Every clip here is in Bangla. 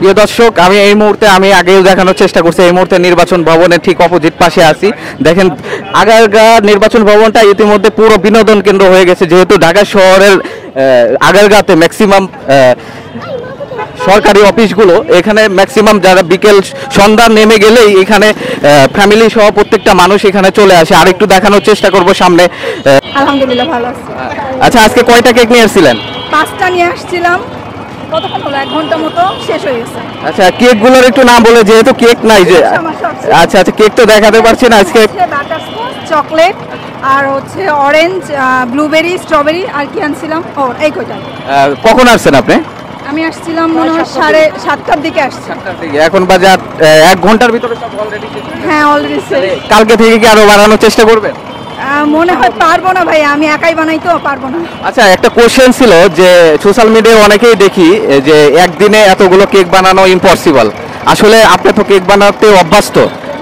প্রিয় দর্শক, আমি এই মুহূর্তে আগেও দেখানোর চেষ্টা করছি, এই মুহূর্তে নির্বাচন ভবনের ঠিক অপোজিট পাশে আছি। দেখেন আগারগাঁ নির্বাচন ভবনটা ইতিমধ্যে পুরো বিনোদন কেন্দ্র হয়ে গেছে, যেহেতু ঢাকা শহরের আগারগাঁতে ম্যাক্সিমাম সরকারি অফিসগুলো, এখানে ম্যাক্সিমাম যারা বিকেল সন্ধ্যা নেমে গেলেই এখানে ফ্যামিলি সহ প্রত্যেকটা মানুষ এখানে চলে আসে। আর একটু দেখানোর চেষ্টা করব সামনে। আলহামদুলিল্লাহ ভালো আছি। আচ্ছা, আজকে কয়টা কেক নিয়ে আসছিলেন? 5টা নিয়ে আসছিলাম, কতক্ষণ হলো? 1 ঘন্টা মতো শেষ হয়ে গেছে। আচ্ছা, কেকগুলোর একটু নাম বলে, যেহেতু কেক নাই যে। আচ্ছা আচ্ছা, কেক তো দেখাতে পারছি না আজকে। বাটারস্কচ, চকলেট, আর হচ্ছে অরেঞ্জ, ব্লুবেরি, স্ট্রবেরি, আর কি আনছিলাম এই কয়টা। কখন আসছেন আপনি? আমি আসছিলাম মনে হয় 7:30টার দিকে আসছি। এখন বাজে 1 ঘন্টার ভিতরে সব অলরেডি? হ্যাঁ, অলরেডি। কালকে থেকে কি আরো বাড়ানোর চেষ্টা করবেন? মনে হয় পারবো না ভাই, আমি একাই বানাই তো, পারবো না। আচ্ছা, একটা কোশ্চেন ছিল যে সোশ্যাল মিডিয়ায় অনেকেই দেখি যে একদিনে এতগুলো কেক বানানো ইম্পসিবল। আসলে আপনি তো কেক বানাতে অভ্যস্ত,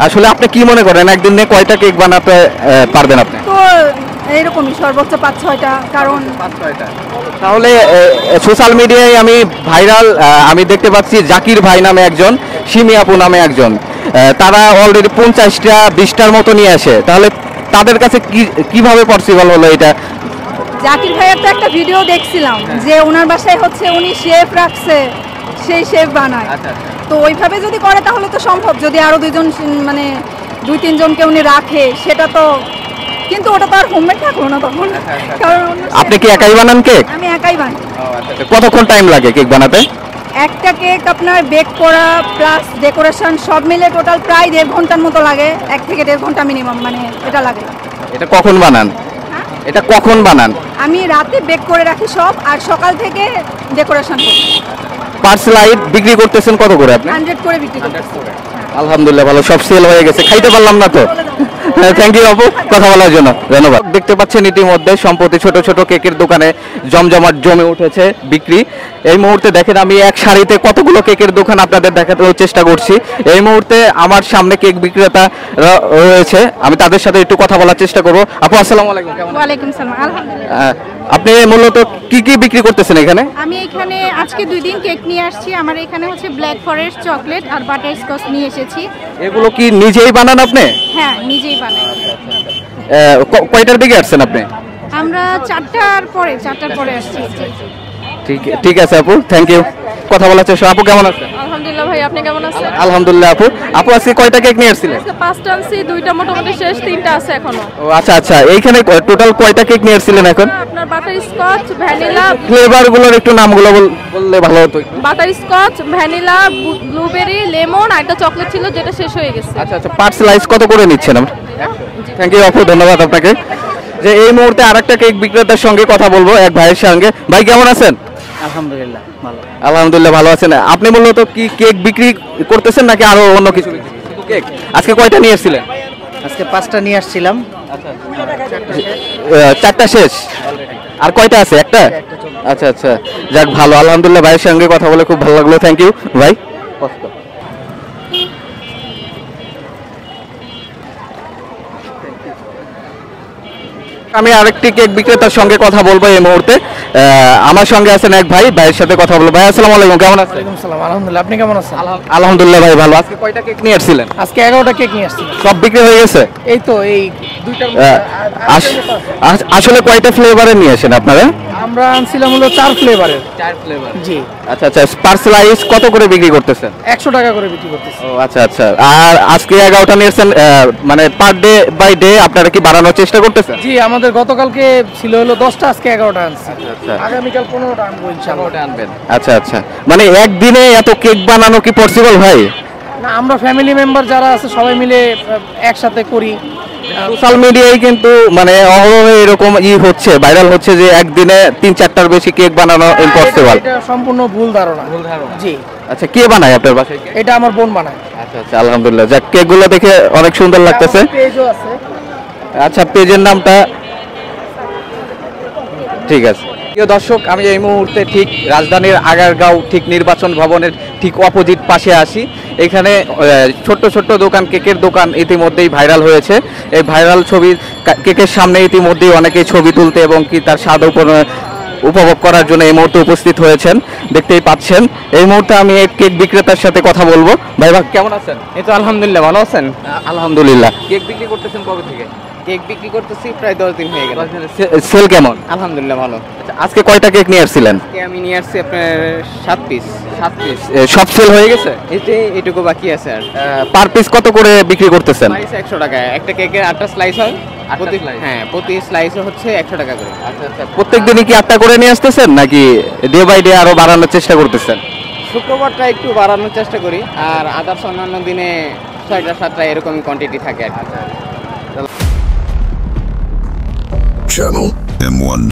আসলে আপনি কি মনে করেন একদিনে কয়টা কেক বানাতে পারবেন আপনি? তো এইরকমই সর্বোচ্চ 5-6টা, কারণ 5-6টা। তাহলে সোশ্যাল মিডিয়ায় আমি দেখতে পাচ্ছি জাকির ভাই নামে একজন, সিমি আপু নামে একজন, তারা অলরেডি 50টা 20টার মতো নিয়ে আসে। তাহলে তাদের কাছে কিভাবে পসিবল হলো এটা? জাকির ভাইয়ের তো একটা ভিডিও দেখছিলাম যে ওনার বাসায় হচ্ছে উনি শেফ রাখছে, সেই শেফ বানায়। তো ওইভাবে যদি করে তাহলে তো সম্ভব, যদি আরো 2জন মানে 2-3 জনকে উনি রাখে, সেটা তো, কিন্তু ওটা তো আর হোমমেড থাকলো না তখন। কারণ আপনি কি একাই বানান কেক? আমি একাই বানাই। কতক্ষণ টাইম লাগে কেক বানাতে? একটা কেক আপনার বেক করা প্লাস ডেকোরেশন সব মিলে টোটাল প্রায় 1.5 ঘন্টার মতো লাগে। 1 থেকে 1.5 ঘন্টা মিনিমাম, মানে এটা লাগে। এটা কখন বানান? এটা কখন বানান? আমি রাতে বেক করে রাখি সব, আর সকাল থেকে ডেকোরেশন করি। পার স্লাইড বিক্রি করতেছেন কত করে আপনি? 100 করে বিক্রি করতেছি। আলহামদুলিল্লাহ, ভালো, সব সেল হয়ে গেছে। খাইতে পারলাম না তো। থ্যাংক ইউ আপু, কথা বলার জন্য ধন্যবাদ। দেখতে পাচ্ছেন ইতিমধ্যে সম্প্রতি ছোট ছোট কেকের দোকানে জমজমাট জমে উঠেছে বিক্রি। এই মুহূর্তে দেখেন আমি এক সারিতে কতগুলো কেকের দোকান আপনাদের দেখানোর চেষ্টা করছি। এই মুহূর্তে আমার সামনে কেক বিক্রেতা রয়েছে, আমি তাদের সাথে একটু কথা বলার চেষ্টা করব। আপু আসসালামু আলাইকুম। ওয়ালাইকুম সালাম। আলহামদুলিল্লাহ। আপনি মূলত কি কি বিক্রি করতেছেন এখানে? আমি এখানে আজকে 2 দিন কেক নিয়ে আসছি। আমার এখানে হচ্ছে ব্ল্যাক ফরেস্ট, চকলেট আর বাটারস্কচ নিয়ে এসেছি। এগুলো কি নিজেই বানান আপনি? হ্যাঁ, নিজেই বানাই। কয়টার দিকে আসছেন আপনি? আমরা 4টার পরে আসছি। ঠিক আছে আপু, থ্যাংক ইউ। কথা বলার চেষ্টা। আপু কেমন আছেন? আলহামদুলিল্লাহ ভাই, আপনি কেমন আছেন? আলহামদুলিল্লাহ আপু। আপু আজকে কয়টা কেক নিয়ে আসছিলেন? আজকে 5টা আনছি, 2টা মোটামুটি শেষ, 3টা আছে এখনো। ও আচ্ছা আচ্ছা, এইখানে টোটাল কয়টা কেক নিয়ে আসছিলেন এখন? আপনার বাটারস্কচ, ভ্যানিলা, ফ্লেভার গুলোর একটু নামগুলো বললে ভালো হতো। বাটারস্কচ, ভ্যানিলা, ব্লুবেরি, লেমন আর একটা চকলেট ছিল যেটা শেষ হয়ে গেছে। আচ্ছা আচ্ছা, পার স্লাইস কত করে নিচ্ছেন আপনি? থ্যাংক ইউ আপু, ধন্যবাদ আপনাকে। যে এই মুহূর্তে আরেকটা কেক বিক্রেতার সঙ্গে কথা বলবো, এক ভাইয়ের সঙ্গে। ভাই কেমন আছেন? আলহামদুলিল্লাহ ভালো। আলহামদুলিল্লাহ ভালো আছেন। আপনি মূলত কি কেক বিক্রি করতেছেন নাকি আরো অন্য কিছু? কেক আজকে কয়টা নিয়ে এসেছিলেন? আজকে 5টা নিয়ে আসছিলাম। 4টা শেষ, আর কয়টা আছে? একটা। আচ্ছা আচ্ছা, যাক ভালো, আলহামদুলিল্লাহ। ভাইয়ের সঙ্গে কথা বলে খুব ভালো লাগলো, থ্যাংক ইউ ভাই। আমি আরেকটি কেক বিক্রেতার সঙ্গে কথা বলবো এই মুহূর্তে। আমার সঙ্গে আছেন এক ভাই, ভাইয়ের সাথে কথা বলবো। ভাই আসসালামু আলাইকুম, কেমন আছেন? ওয়ালাইকুম সালাম। আলহামদুলিল্লাহ, আপনি কেমন আছেন? আলহামদুলিল্লাহ ভাই ভালো। আজকে কয়টা কেক নিয়ে আসছিলেন? আজকে 11টা কেক নিয়ে আসছিলাম। সব বিক্রি হয়ে গেছে? এই তো এই 2টার আসলে কয়টা ফ্লেভারের নিয়ে আসেন আপনারা? আমরা আনছিলাম হলো 4 ফ্লেভারের। 4 ফ্লেভার, জি। আচ্ছা আচ্ছা, পার স্লাইস কত করে বিক্রি করতেছেন? 100 টাকা করে বিক্রি করতেছি। ও আচ্ছা আচ্ছা। আর আজকে 11টা নিয়েছেন, মানে পার ডে বাই ডে আপনারা কি বাড়ানোর চেষ্টা করতেছেন? জি, আমাদের গতকালকে ছিল হলো 10টা, আজকে 11টা আনছি। আগামীকাল 15টা আনবো ইনশাআল্লাহ। আনবেন? আচ্ছা আচ্ছা, মানে একদিনে এত কেক বানানো কি পসিবল ভাই? না, আমরা ফ্যামিলি মেম্বার যারা আছে সবাই মিলে একসাথে করি। সোশ্যাল মিডিয়ায় কিন্তু মানে অহরহ এরকম হচ্ছে, ভাইরাল হচ্ছে যে একদিনে 3-4টার বেশি কেক বানানো ইম্পসিবল। এটা সম্পূর্ণ ভুল ধারণা। জি। আচ্ছা, কে বানায় আপনার বাসায়? এটা আমার বোন বানায়। আচ্ছা আচ্ছা, আলহামদুলিল্লাহ। যাক, কেকগুলো দেখে অনেক সুন্দর লাগতেছে। পেজও আছে। আচ্ছা, পেজের নামটা ঠিক আছে। প্রিয় দর্শক, আমি এই মুহূর্তে ঠিক রাজধানীর আগারগাঁও ঠিক নির্বাচন ভবনের ঠিক অপোজিট পাশে আসি। এখানে ছোট্ট ছোট্ট দোকান, কেকের দোকান ইতিমধ্যেই ভাইরাল হয়েছে। এই ভাইরাল ছবি কেকের সামনে ইতিমধ্যেই অনেকেই ছবি তুলতে এবং কি তার স্বাদ উপভোগ করার জন্য এই মুহূর্তে উপস্থিত হয়েছেন, দেখতেই পাচ্ছেন। এই মুহূর্তে আমি এক কেক বিক্রেতার সাথে কথা বলবো। ভাই কেমন আছেন? এই তো আলহামদুলিল্লাহ, ভালো আছেন? আলহামদুলিল্লাহ। কেক বিক্রি করতেছেন কবে থেকে? কেক বিক্রি করতেছি প্রায় 10 দিন হয়ে গেল। সেল কেমন? আলহামদুলিল্লাহ ভালো। আচ্ছা, আজকে কয়টা কেক নিয়ে আসছিলেন? আজকে আমি নিয়ে আসছি আপনার 7 পিস। 7 পিস। সব সেল হয়ে গেছে? এইটুকু বাকি আছে আর। পার পিস কত করে বিক্রি করতেছেন? স্লাইস 100 টাকা। একটা কেকের 8টা স্লাইস হয়। slice? হ্যাঁ, প্রতি স্লাইসে হচ্ছে 100 টাকা করে। আচ্ছা, প্রত্যেক দিনই কি 8টা করে নিয়ে আসতেছেন নাকি ডে বাই ডে আরো বাড়ানোর চেষ্টা করতেছেন? শুক্রবারটা একটু বাড়ানোর চেষ্টা করি, আর আদার্স অন্যান্য দিনে 6টা 7টা এরকমই কোয়ান্টিটি থাকে আর কি। Channel M1.